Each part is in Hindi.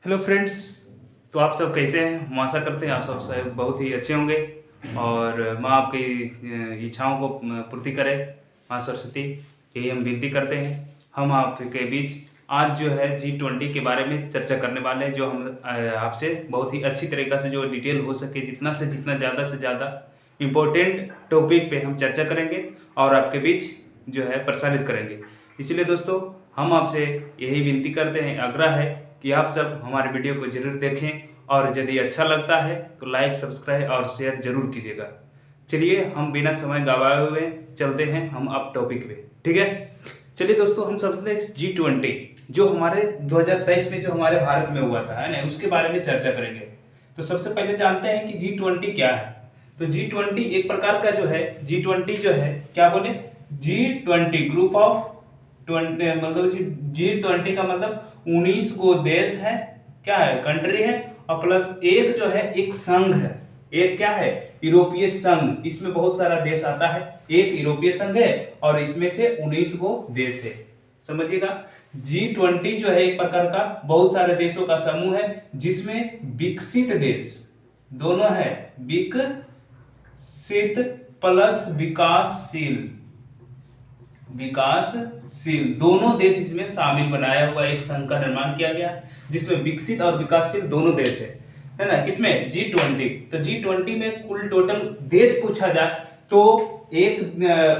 Hello friends. तो आप सब कैसे हैं? हम आशा करते हैं आप सब बहुत ही अच्छे होंगे और माँ आपकी इच्छाओं को पूर्ति करे, माँ सरस्वती, यही हम विनती करते हैं। हम आपके बीच आज जो है G20 के बारे में चर्चा करने वाले हैं, जो हम आपसे बहुत ही अच्छी तरीक़ा से जो डिटेल हो सके जितना से ज़्यादा इम्पोर्टेंट टॉपिक पे हम चर्चा करेंगे और आपके बीच जो है प्रसारित करेंगे। इसीलिए दोस्तों हम आपसे यही विनती करते हैं, आग्रह है कि आप सब हमारे वीडियो को जरूर देखें और यदि अच्छा लगता है तो लाइक, सब्सक्राइब और शेयर जरूर कीजिएगा। चलिए हम बिना समय गवाए हुए चलते हैं हम अब टॉपिक पे, ठीक है। चलिए दोस्तों, हम सबसे G20 जो हमारे 2023 में जो हमारे भारत में हुआ था, है ना, उसके बारे में चर्चा करेंगे। तो सबसे पहले जानते हैं कि G20 क्या है। तो G20 एक प्रकार का जो है, G20 जो है क्या बोले, G20 ग्रुप ऑफ 20, मतलब G20 का मतलब 19 गो देश है, क्या है, कंट्री है, और प्लस एक जो है एक संघ है। एक क्या है, यूरोपीय संघ। इसमें बहुत सारा देश आता है, एक यूरोपीय संघ है और इसमें से 19 गो देश है। समझिएगा, G20 जो है एक प्रकार का बहुत सारे देशों का समूह है जिसमें विकसित देश दोनों है, विकसित प्लस विकासशील दोनों देश इसमें शामिल बनाया हुआ एक संघ का निर्माण किया गया, जिसमें विकसित और विकासशील दोनों देश है ना, किसमें, G20। तो G20 में कुल टोटल देश पूछा जाए तो एक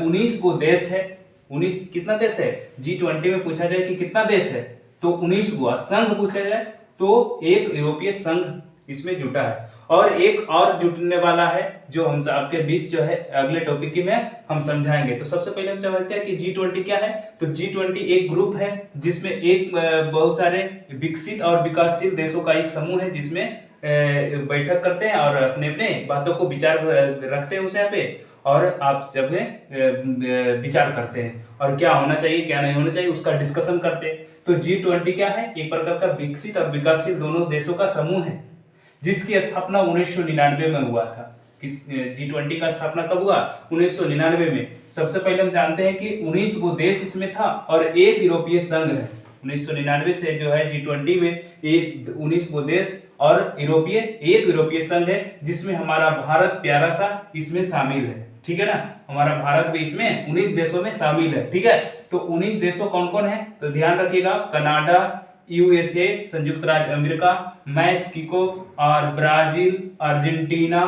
19 को देश है। 19 कितना देश है, G20 में पूछा जाए कि कितना देश है तो 19 को। संघ पूछा जाए तो एक यूरोपीय संघ इसमें जुटा है और एक और जुटने वाला है जो हम आपके बीच जो है अगले टॉपिक में हम समझाएंगे। तो सबसे पहले हम समझते हैं कि G20 क्या है। तो G20 एक ग्रुप है जिसमें एक बहुत सारे विकसित और विकासशील देशों का एक समूह है जिसमें बैठक करते हैं और अपने अपने बातों को विचार रखते हैं उस यहाँ पे, और आप जब विचार करते हैं और क्या होना चाहिए क्या नहीं होना चाहिए उसका डिस्कशन करते हैं। तो G20 क्या है, एक प्रकार का विकसित और विकासशील दोनों देशों का समूह है जिसकी स्थापना 1999 में हुआ था। G20 का स्थापना कब हुआ, 1999 में। सबसे पहले हम जानते हैं कि 19 गो देश इसमें था और एक यूरोपीय संघ है। 1999 से जो है G20 में एक 19 गो देश और एक यूरोपीय संघ है जिसमें हमारा भारत प्यारा सा इसमें शामिल है, ठीक है ना। हमारा भारत भी इसमें 19 देशों में शामिल है, ठीक है। तो 19 देशों कौन कौन है तो ध्यान रखिएगा, कनाडा, USA संयुक्त राज्य अमेरिका, मैक्सिको और ब्राजील, अर्जेंटीना,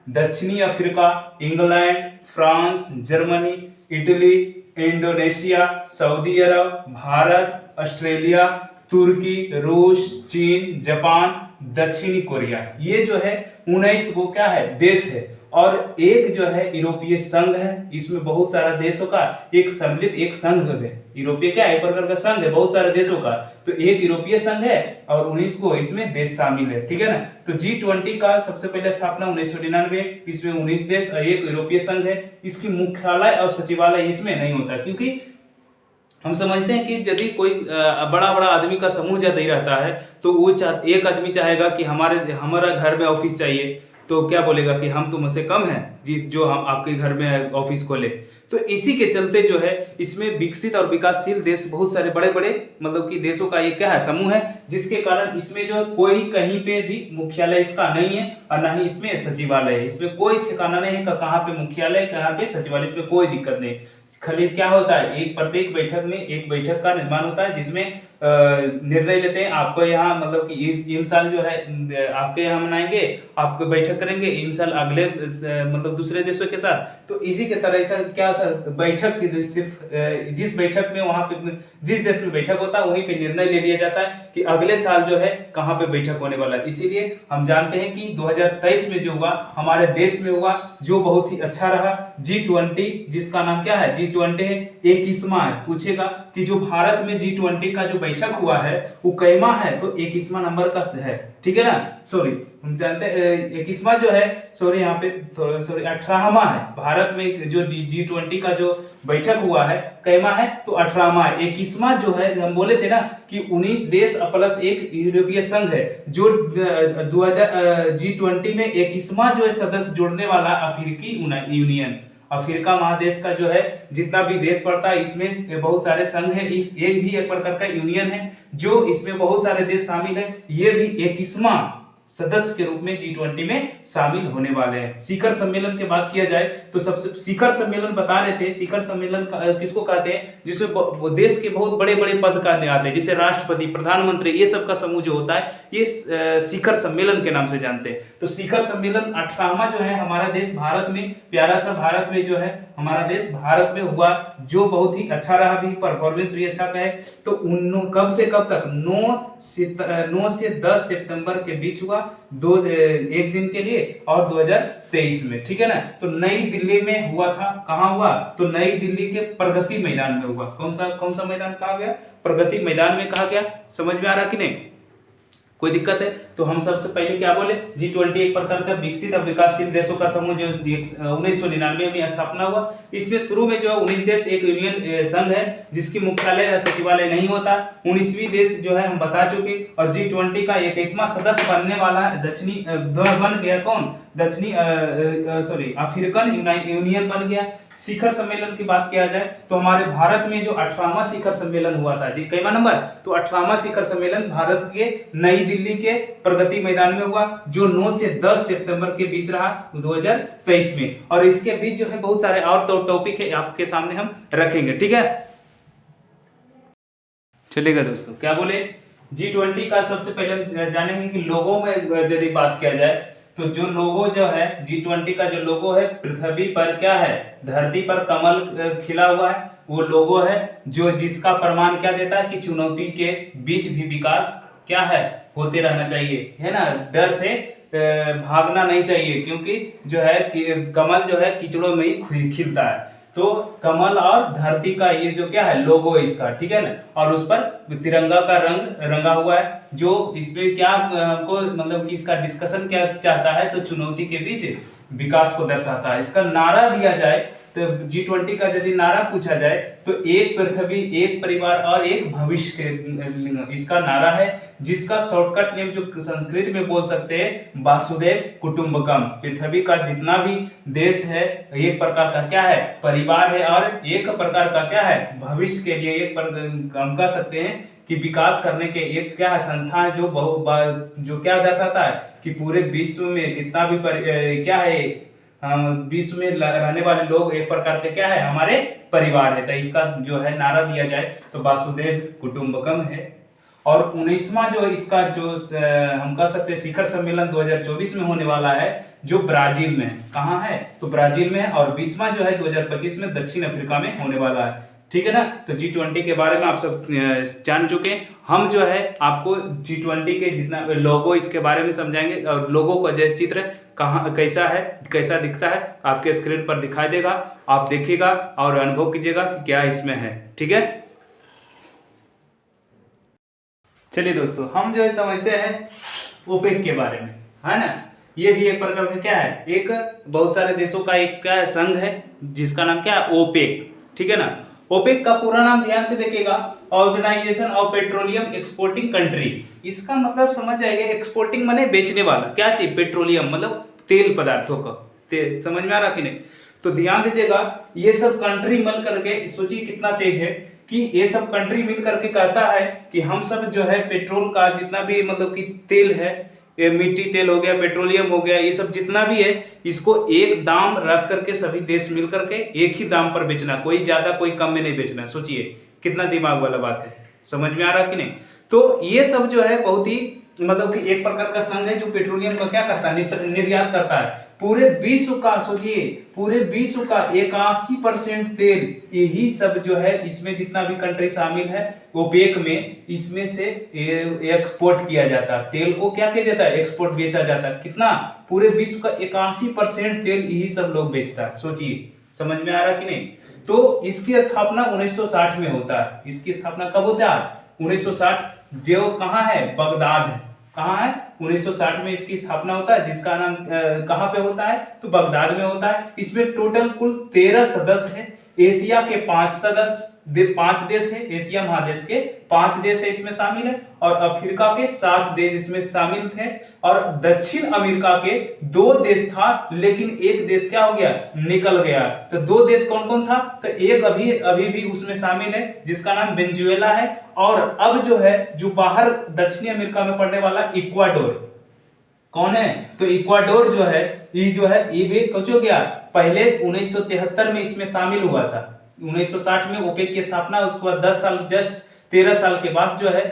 दक्षिणी Africa, England, France, Germany, Italy, Indonesia, Saudi Arab, Bharat, Australia, तुर्की, रूस, चीन, जापान, दक्षिणी कोरिया। ये जो है 19 गो क्या है, देश है। और एक जो है यूरोपीय संघ है, इसमें बहुत सारा देशों का एक सम्मिलित एक संघ है। यूरोपीय क्या है, एक प्रकार का संघ है बहुत सारे देशों का। तो एक यूरोपीय संघ है और 19 को इसमें देश शामिल है, ठीक है ना। तो G20 का सबसे पहले स्थापना 1999, इसमें 19 देश और एक यूरोपीय संघ है। इसकी मुख्यालय और सचिवालय इसमें नहीं होता, क्योंकि हम समझते हैं कि यदि कोई बड़ा बड़ा आदमी का समूह यदि रहता है तो वो एक आदमी चाहेगा कि हमारा घर में ऑफिस चाहिए, तो क्या बोलेगा कि हम तुमसे कम हैं जो हम आपके घर में ऑफिस खोले। तो इसी के चलते जो है इसमें विकसित और विकासशील देश बहुत सारे बड़े बड़े मतलब कि देशों का एक क्या है, समूह है, जिसके कारण इसमें जो कोई कहीं पे भी मुख्यालय इसका नहीं है और ना ही इसमें सचिवालय है। इसमें कोई ठिकाना नहीं है कहाँ पे मुख्यालय कहाँ पे सचिवालय, इसमें कोई दिक्कत नहीं। खाली क्या होता है, एक प्रत्येक बैठक में एक बैठक का निर्माण होता है जिसमें निर्णय लेते हैं। आपको यहाँ मतलब कि इस साल जो है आपके यहाँ मनाएंगे, आपको बैठक करेंगे, इन साल अगले मतलब दूसरे देशों के साथ। तो इसी के तरह ऐसा क्या बैठक सिर्फ जिस बैठक में वहां पे जिस देश में बैठक होता है वहीं पे निर्णय ले लिया जाता है कि अगले साल जो है कहाँ पे बैठक होने वाला है। इसीलिए हम जानते हैं कि 2023 में जो हुआ हमारे देश में हुआ जो बहुत ही अच्छा रहा, G20 जिसका नाम क्या है, G20 है, 21वां है। पूछेगा कि जो भारत में G20 का जो बैठक हुआ है वो कैमा है, तो 21वां नंबर का है, ठीक है ना। सॉरी हम जानते हैं 21वां जो है, सॉरी यहाँ पे 18वां है। भारत में जो G20 का जो बैठक हुआ है कैमा है तो 18वां है। 21वां जो है हम बोले थे ना कि 19 देश प्लस एक यूरोपीय संघ है, जो 2000 G20 में 21वां जो है सदस्य जोड़ने वाला अफ्रीकी यूनियन, अफ्रीका महादेश का जो है जितना भी देश पड़ता है इसमें बहुत सारे संघ है, ये भी एक प्रकार का यूनियन है जो इसमें बहुत सारे देश शामिल है। ये भी 21वां सदस्य के रूप में G20 में शामिल होने वाले हैं। शिखर सम्मेलन की बात किया जाए तो सबसे शिखर सम्मेलन बता रहे थे, शिखर सम्मेलन किसको कहते हैं, जिसमें देश के बहुत बड़े बड़े पद का आते हैं, जैसे राष्ट्रपति, प्रधानमंत्री, ये सब का समूह जो होता है ये शिखर सम्मेलन के नाम से जानते हैं। तो शिखर सम्मेलन 18वां जो है हमारा देश भारत में, प्यारा सा भारत में जो है हमारा देश भारत में हुआ, जो बहुत ही अच्छा रहा, भी परफॉर्मेंस भी अच्छा का है। तो कब से कब तक 9 से 10 सितंबर के बीच हुआ, एक दिन के लिए, और 2023 में, ठीक है ना। तो नई दिल्ली में हुआ था। कहां हुआ, तो नई दिल्ली के प्रगति मैदान में हुआ। कौन सा मैदान कहा गया, प्रगति मैदान में कहा गया। समझ में आ रहा कि नहीं, कोई दिक्कत है। तो हम सबसे पहले क्या बोले, G20 एक प्रकार का विकसित और विकासशील देशों का समूह जो 1999 में स्थापना हुआ। इसमें शुरू में जो 19 देश एक यूनियन संघ है जिसकी मुख्यालय सचिवालय नहीं होता। 19वीं देश जो है हम बता चुके, और G20 का 21वां सदस्य बनने वाला बन गया कौन, अफ्रीकन यूनियन बन गया। शिखर सम्मेलन की बात किया जाए तो हमारे भारत में जो 18वां शिखर सम्मेलन हुआ था, जी कईवां नंबर, तो 18वां शिखर सम्मेलन भारत के नई दिल्ली के प्रगति मैदान में हुआ, जो 9 से 10 सितंबर के बीच रहा 2023 में। और इसके बीच जो है बहुत सारे और तो टॉपिक है आपके सामने हम रखेंगे, ठीक है। चलेगा दोस्तों, क्या बोले, G20 का सबसे पहले जानेंगे कि लोगों में यदि बात किया जाए तो जो लोगो जो है G20 का जो लोगो है, पृथ्वी पर क्या है, धरती पर कमल खिला हुआ है, वो लोगो है जो जिसका प्रमाण क्या देता है कि चुनौती के बीच भी विकास क्या है, होते रहना चाहिए, है ना। डर से भागना नहीं चाहिए, क्योंकि जो है कमल जो है कीचड़ों में ही खिलता है। तो कमल और धरती का ये जो क्या है लोगो इसका, ठीक है ना, और उस पर तिरंगा का रंग रंगा हुआ है, जो इसमें क्या हमको मतलब कि इसका डिस्कशन क्या चाहता है, तो चुनौती के बीच विकास को दर्शाता है। इसका नारा दिया जाए तो G20 का यदि नारा पूछा जाए तो एक पृथ्वी, एक परिवार और एक भविष्य के इसका नारा है, जिसका शॉर्टकट नेम जो संस्कृत में बोल सकते हैं वासुदेव कुटुंबकम। पृथ्वी का जितना भी देश है एक प्रकार का क्या है परिवार है, और एक प्रकार का क्या है भविष्य के लिए एक हम कह सकते हैं कि विकास करने के एक क्या है संस्था है, जो क्या दर्शाता है कि पूरे विश्व में जितना भी क्या है विश्व में रहने वाले लोग एक प्रकार के क्या है हमारे परिवार है। तो इसका जो है नारा दिया जाए तो वासुदेव कुटुंबकम है। और 19वां जो इसका जो हम कह सकते हैं शिखर सम्मेलन 2024 में होने वाला है, जो ब्राजील में, कहाँ है तो ब्राजील में है, और 20वां जो है 2025 में दक्षिण अफ्रीका में होने वाला है, ठीक है ना। तो G20 के बारे में आप सब जान चुके हैं। हम जो है आपको G20 के जितना लोगो इसके बारे में समझाएंगे, और लोगो का जो चित्र कहाँ कैसा है, कैसा दिखता है, आपके स्क्रीन पर दिखाई देगा, आप देखिएगा और अनुभव कीजिएगा कि क्या इसमें है, ठीक है। चलिए दोस्तों, हम जो है समझते हैं ओपेक के बारे में, है ना। ये भी एक प्रकार का क्या है, एक बहुत सारे देशों का एक क्या है संघ है, जिसका नाम क्या है ओपेक, ठीक है ना। ओपेक का पूरा नाम ध्यान से देखिएगा, organization of petroleum exporting country. इसका मतलब समझ जाएगा, एक्सपोर्टिंग माने बेचने वाला, क्या चीज, पेट्रोलियम मतलब तेल पदार्थों का तेल, समझ में आ रहा कि नहीं। तो ध्यान दीजिएगा, ये सब कंट्री मिल करके सोचिए कितना तेज है कि ये सब कंट्री मिल करके कहता है कि हम सब जो है पेट्रोल का जितना भी मतलब कि तेल है, ये मिट्टी तेल हो गया, पेट्रोलियम हो गया, ये सब जितना भी है, इसको एक दाम रख करके सभी देश मिल करके एक ही दाम पर बेचना, कोई ज्यादा कोई कम में नहीं बेचना। सोचिए कितना दिमाग वाला बात है, समझ में आ रहा कि नहीं। तो ये सब जो है बहुत ही मतलब कि एक प्रकार का संघ है जो पेट्रोलियम का क्या करता है, निर्यात करता है। पूरे विश्व का सोचिए, पूरे विश्व का 81% तेल यही सब जो है इसमें जितना भी कंट्री शामिल है ओपेक में, इसमें से एक्सपोर्ट किया जाता है। तेल को क्या किया जाता है, एक्सपोर्ट बेचा जाता है। कितना, पूरे विश्व का 81% तेल यही सब लोग बेचता है। सोचिए, समझ में आ रहा कि नहीं। तो इसकी स्थापना 1960 में होता है। इसकी स्थापना कब होता है, 1960, जो कहाँ है, बगदाद है। कहाँ है, 1960 में इसकी स्थापना होता है, जिसका नाम कहाँ पे होता है तो बगदाद में होता है। इसमें टोटल कुल 13 सदस्य है। एशिया के 5 देश है, एशिया महादेश के 5 देश है इसमें शामिल है, और अफ्रीका के 7 देश इसमें शामिल थे, और दक्षिण अमेरिका के 2 देश था, लेकिन एक देश क्या हो गया, निकल गया। तो 2 देश कौन कौन था, तो एक अभी भी उसमें शामिल है जिसका नाम वेनेजुएला है, और अब जो है जो बाहर दक्षिणी अमेरिका में पड़ने वाला इक्वाडोर कौन है, तो इक्वाडोर जो है ये भी कुछ हो गया, पहले 1973 में इसमें शामिल हुआ था। 1960 में ओपेक की स्थापना, उसके बाद 13 साल के बाद जो है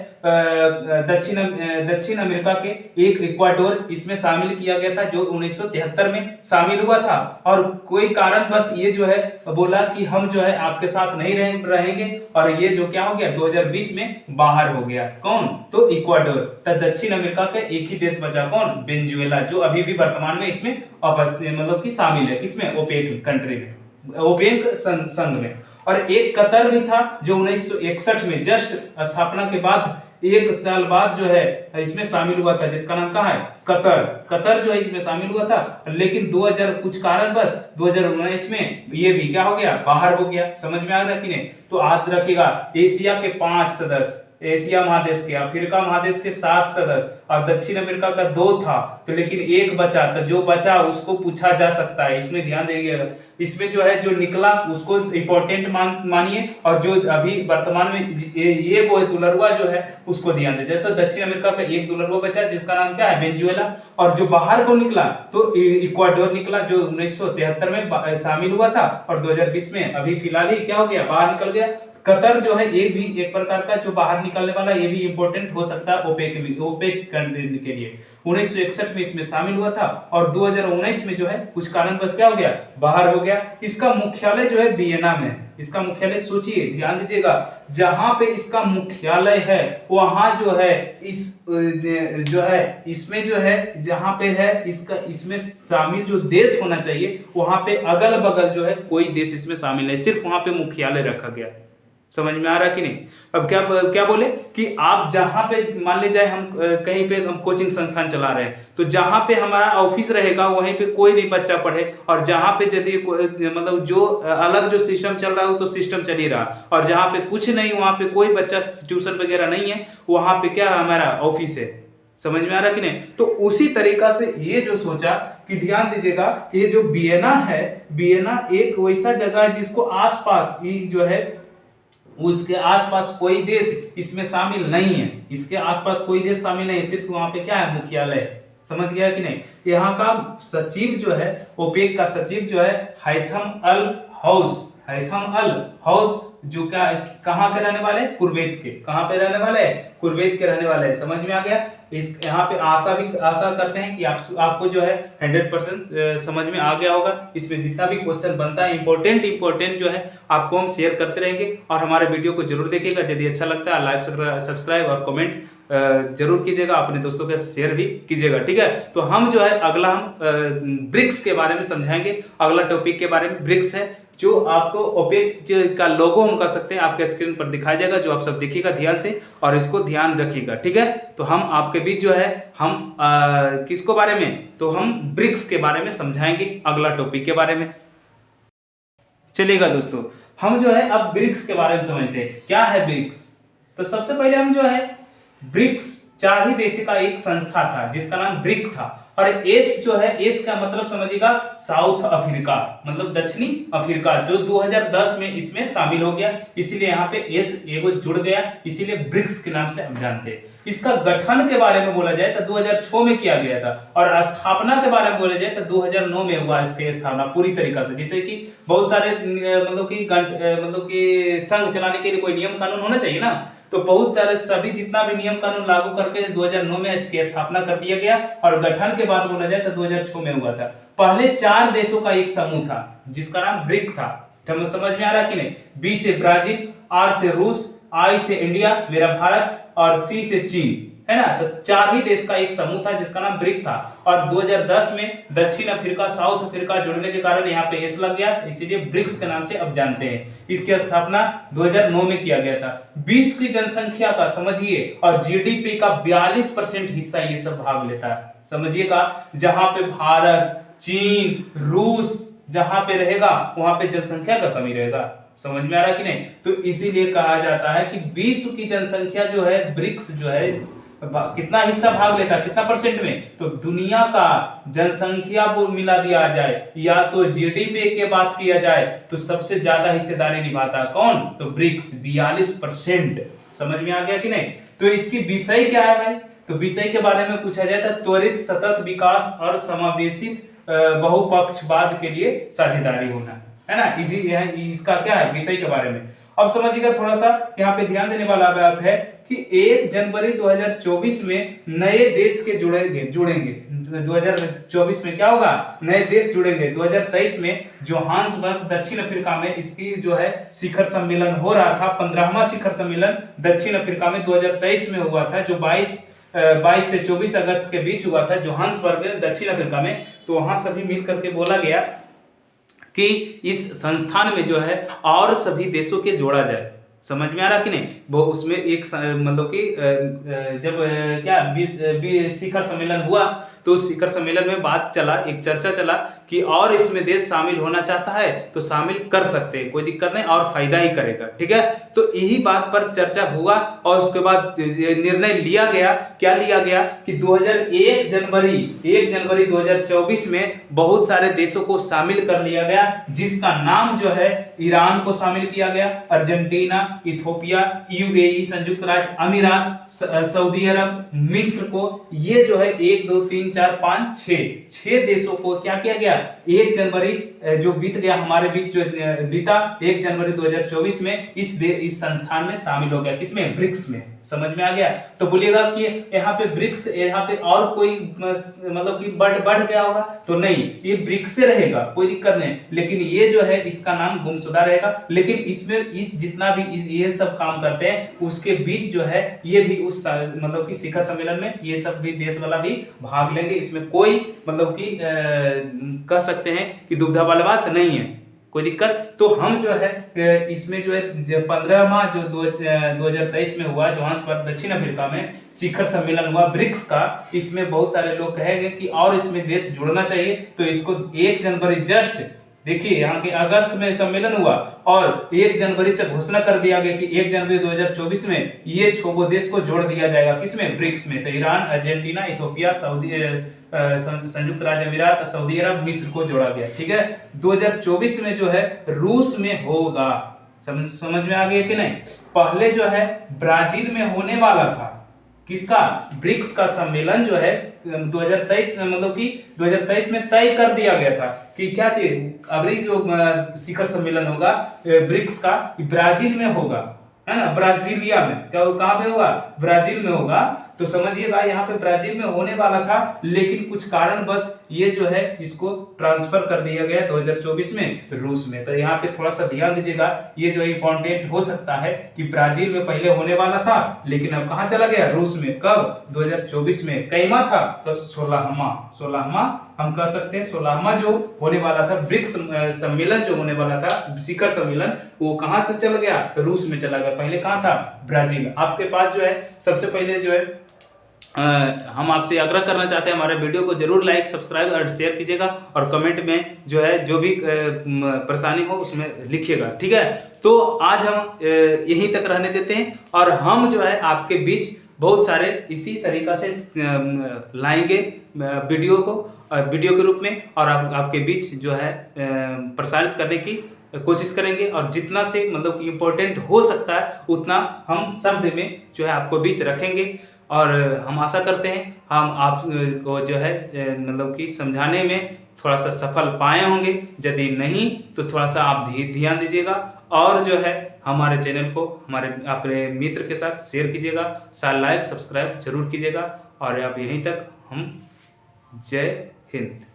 दक्षिण अमेरिका के एक इक्वाडोर इसमें शामिल किया गया था, जो 1973 में शामिल हुआ था। और कोई कारण बस ये जो है बोला कि हम जो है आपके साथ नहीं रहेंगे, और ये जो क्या हो गया 2020 में बाहर हो गया। कौन, तो इक्वाडोर। तो दक्षिण अमेरिका का एक ही देश बचा, कौन, वेनेजुएला, जो अभी भी वर्तमान में इसमें मतलब कि शामिल है, किसमें, ओपेक कंट्री में, ओपेक संघ में। और एक कतर भी था जो 1961 में जस्ट स्थापना के बाद 1 साल बाद जो है इसमें शामिल हुआ था, जिसका नाम कहाँ है, कतर जो है इसमें शामिल हुआ था, लेकिन 2000 कुछ कारणवश 2019 में ये भी क्या हो गया, बाहर हो गया। समझ में आ रहा कि नहीं, तो याद रखिएगा एशिया के 5 सदस्य, एशिया महादेश के, अफ्रीका महादेश के 7 सदस्य, और दक्षिण अमेरिका का 2 था, तो लेकिन एक बचा, तो जो बचा उसको पूछा जा सकता है, इसमें ध्यान दीजिएगा। इसमें जो है जो निकला उसको इंपॉर्टेंट मानिए, और जो अभी वर्तमान में ये वो दुलरवा जो है उसको ध्यान दीजिए। तो दक्षिण अमेरिका का एक दुलरवा बचा जिसका नाम क्या है, वेनेजुएला, और जो बाहर को निकला तो इक्वाडोर निकला, जो 1973 में शामिल हुआ था, और 2020 में अभी फिलहाल ही क्या हो गया, बाहर निकल गया। कतर जो है ये भी एक प्रकार का जो बाहर निकलने वाला, ये भी इंपॉर्टेंट हो सकता है ओपेक कंट्री के लिए। 1961 में इसमें शामिल हुआ था, और 2019 में जो है कुछ कारणवश क्या हो गया, बाहर हो गया। इसका मुख्यालय जो है वियना में, इसका मुख्यालय सोचिए, ध्यान दीजिएगा, जहां पे इसका मुख्यालय है वहां जो है इसमें जो है जहां पे है इसमें शामिल जो देश होना चाहिए, वहां पे अगल बगल जो है कोई देश इसमें शामिल नहीं, सिर्फ वहां पे मुख्यालय रखा गया। समझ में आ रहा कि नहीं। अब क्या बोले कि आप जहां पे मान लीजिए हम कहीं पे हम कोचिंग संस्थान चला रहे हैं, तो जहां पे हमारा ऑफिस रहेगा वहीं पे कोई नहीं बच्चा पढ़े, और जहां पे यदि मतलब जो अलग जो सिस्टम चल रहा है तो सिस्टम चल ही रहा, और जहां पे कुछ नहीं वहां पे कोई बच्चा ट्यूशन वगैरह नहीं है, वहां पे क्या हमारा ऑफिस है। समझ में आ रहा कि नहीं। तो उसी तरीका से ये जो सोचा कि ध्यान दीजिएगा, ये जो वियना है, वियना एक वैसा जगह है जिसको आसपास जो है उसके आसपास कोई देश इसमें शामिल नहीं है, इसके आसपास कोई देश शामिल नहीं, सिर्फ वहां पे क्या है, मुख्यालय। समझ गया कि नहीं। यहाँ का सचिव जो है, ओपेक का सचिव जो है हैथम अल हाउस, जो क्या कहाँ के रहने वाले, कुवैत के, कहाँ पे रहने वाले, कुवैत के रहने वाले। समझ में आ गया। इस यहाँ पे आशा करते हैं कि आपको जो है 100% समझ में आ गया होगा। इसमें जितना भी क्वेश्चन बनता है इंपॉर्टेंट जो है आपको हम शेयर करते रहेंगे, और हमारे वीडियो को जरूर देखिएगा। यदि अच्छा लगता है लाइक, सब्सक्राइब और कमेंट जरूर कीजिएगा, अपने दोस्तों के शेयर भी कीजिएगा, ठीक है। तो हम जो है अगला हम ब्रिक्स के बारे में समझाएंगे। अगला टॉपिक के बारे में ब्रिक्स है, जो आपको ओपेक का लोगो हम कह सकते हैं, आपके स्क्रीन पर दिखाया जाएगा, जो आप सब देखिएगा ध्यान से और इसको ध्यान रखिएगा, ठीक है। तो हम आपके बीच जो है हम किसको बारे में, तो हम ब्रिक्स के बारे में समझाएंगे अगला टॉपिक के बारे में। चलिएगा दोस्तों, हम जो है अब ब्रिक्स के बारे में समझते हैं। क्या है ब्रिक्स। तो सबसे पहले हम जो है ब्रिक्स 4 ही देशों का एक संस्था था जिसका नाम ब्रिक था, और एस जो है, एस का मतलब समझिएगा साउथ अफ्रीका, मतलब दक्षिणी अफ्रीका, जो 2010 में इसमें शामिल हो गया, इसीलिए यहाँ पे एस एगो जुड़ गया, इसीलिए ब्रिक्स के नाम से हम जानते हैं। इसका गठन के बारे में बोला जाए तो 2006 में किया गया था, और स्थापना के बारे में बोला जाए तो 2009 में हुआ इसकी स्थापना पूरी तरीका से। जिससे कि बहुत सारे मतलब कि संघ चलाने के लिए कोई नियम कानून होना चाहिए ना, तो बहुत सारे सभी जितना भी नियम कानून लागू करके 2009 में इसकी स्थापना कर दिया गया, और गठन के बाद बोला जाए तो 2006 में हुआ था। पहले 4 देशों का एक समूह था जिसका नाम ब्रिक था। समझ में आ रहा कि नहीं। बी से ब्राजील, आर से रूस, आई से इंडिया मेरा भारत, और सी से चीन, है ना। तो 4 ही देश का एक समूह था जिसका नाम ब्रिक था, और 2010 में दक्षिण अफ्रीका, साउथ अफ्रीका जुड़ने के कारण यहाँ पे एस लग गया, इसीलिए ब्रिक्स के नाम से अब जानते हैं। इसकी स्थापना 2009 में किया गया था। विश्व की जनसंख्या का समझिए और जीडीपी का 42% हिस्सा ये सब भाग लेता है। समझिएगा, जहां पे भारत, चीन, रूस, जहां पे रहेगा वहां पे जनसंख्या का कमी रहेगा। समझ में आ रहा कि नहीं? तो इसीलिए कहा जाता है कि विश्व की जनसंख्या जो है, ब्रिक्स जो है कितना हिस्सा भाग लेता है, कितना परसेंट में? तो दुनिया का जनसंख्या को मिला दिया जाए या तो जीडीपी की बात किया जाए तो सबसे ज्यादा हिस्सेदारी निभाता है कौन? तो ब्रिक्स 42%। समझ में आ गया कि नहीं? तो इसकी विषय क्या है भाई? तो विषय के बारे में पूछा जाए तो त्वरित सतत विकास और समावेशित बहुपक्षवाद के लिए साझेदारी होना, है ना। इसका क्या है विषय के बारे में। अब समझिएगा, थोड़ा सा यहाँ पे ध्यान देने वाला बात है कि 1 जनवरी 2024 में नए देश के जुड़ेंगे 2024 में क्या होगा? नए देश जुड़ेंगे। 2023 में जोहान्सबर्ग दक्षिण अफ्रीका में इसकी जो है शिखर सम्मेलन हो रहा था। 15वां शिखर सम्मेलन दक्षिण अफ्रीका में 2023 में हुआ था, जो 22 से 24 अगस्त के बीच हुआ था जोहान्सबर्ग दक्षिण अफ्रीका में। तो वहां सभी मिल करके बोला गया कि इस संस्थान में जो है और सभी देशों के जोड़ा जाए। समझ में आ रहा कि नहीं? वो उसमें एक मतलब कि जब क्या शिखर सम्मेलन हुआ तो उस शिखर सम्मेलन में बात चला, एक चर्चा चला कि और इसमें देश शामिल होना चाहता है तो शामिल कर सकते हैं, कोई दिक्कत नहीं और फायदा ही करेगा। ठीक है, तो यही बात पर चर्चा हुआ और उसके बाद निर्णय लिया गया। क्या लिया गया कि 1 जनवरी 2024 में बहुत सारे देशों को शामिल कर लिया गया, जिसका नाम जो है ईरान को शामिल किया गया, अर्जेंटीना, इथियोपिया, यूएई संयुक्त राज्य अमीरात, सऊदी अरब, मिस्र को, ये जो है 1 2 3 4 5 6 देशों को क्या किया गया? 1 जनवरी जो बीत गया हमारे बीच, जो बीता 1 जनवरी 2024 में इस संस्थान में शामिल हो गया। किसमें? ब्रिक्स में। समझ में आ गया? तो बोलिएगा कि यहाँ पे ब्रिक्स, यहाँ पे और कोई मतलब कि बढ़ गया होगा तो नहीं, ये ब्रिक्स से रहेगा, कोई दिक्कत नहीं। लेकिन ये जो है इसका नाम गुमशुदा रहेगा। लेकिन इसमें इस जितना भी ये सब काम करते हैं उसके बीच जो है ये भी उस मतलब कि शिखर सम्मेलन में ये सब भी देश वाला भी भाग लेंगे। इसमें कोई मतलब कि कह सकते हैं कि दुविधा वाली बात नहीं है, कोई दिक्कत। तो हम जो है इसमें जो है 15वां जो 2023 में हुआ जोहान्सबर्ग दक्षिण अफ्रीका में शिखर सम्मेलन हुआ ब्रिक्स का, इसमें बहुत सारे लोग कहेंगे कि और इसमें देश जुड़ना चाहिए। तो इसको 1 जनवरी जस्ट देखिए यहाँ के अगस्त में सम्मेलन हुआ और 1 जनवरी से घोषणा कर दिया गया कि 1 जनवरी 2024 में ये 6 देश को जोड़ दिया जाएगा। किसमें? ब्रिक्स में। तो ईरान, अर्जेंटीना, इथियोपिया, संयुक्त राज्य अमीरात, सऊदी अरब, मिस्र को जोड़ा गया। ठीक है, 2024 में जो है रूस में होगा। समझ में आ गया कि नहीं? पहले जो है ब्राजील में होने वाला था। किसका? ब्रिक्स का सम्मेलन जो है 2023 मतलब कि 2023 में तय कर दिया गया था कि क्या चीज अभी जो शिखर सम्मेलन होगा ब्रिक्स का ब्राजील में होगा, है ना, ब्राजीलिया में। कहां पे होगा? ब्राजील में होगा। तो समझिएगा यहाँ पे ब्राजील में होने वाला था, लेकिन कुछ कारण बस ये जो है इसको ट्रांसफर कर दिया गया 2024 में रूस में। तो यहाँ पे थोड़ा सा ध्यान दीजिएगा, ये जो इंपॉर्टेंट हो सकता है कि ब्राजील में पहले होने वाला था लेकिन अब कहां चला गया? रूस में। कब? 2024 में। कईमा था? तो 16वां हम कह सकते हैं 16वां जो होने वाला था ब्रिक्स सम्मेलन जो होने वाला था शिखर सम्मेलन, वो कहां से चला गया? रूस में चला गया। पहले कहां था? ब्राजील। आपके पास जो है सबसे पहले जो है हम आपसे आग्रह करना चाहते हैं हमारे वीडियो को जरूर लाइक, सब्सक्राइब और शेयर कीजिएगा और कमेंट में जो है जो भी परेशानी हो उसमें लिखिएगा। ठीक है, तो आज हम यहीं तक रहने देते हैं और हम जो है आपके बीच बहुत सारे इसी तरीका से लाएंगे वीडियो को वीडियो के रूप में और आपके बीच जो है प्रसारित करने की कोशिश करेंगे और जितना से मतलब इम्पोर्टेंट हो सकता है उतना हम शब्द में जो है आपको बीच रखेंगे। और हम आशा करते हैं हम आपको जो है मतलब कि समझाने में थोड़ा सा सफल पाए होंगे। यदि नहीं तो थोड़ा सा आप ध्यान दीजिएगा और जो है हमारे चैनल को हमारे अपने मित्र के साथ शेयर कीजिएगा, लाइक सब्सक्राइब जरूर कीजिएगा। और आप यहीं तक हम जय हिंद।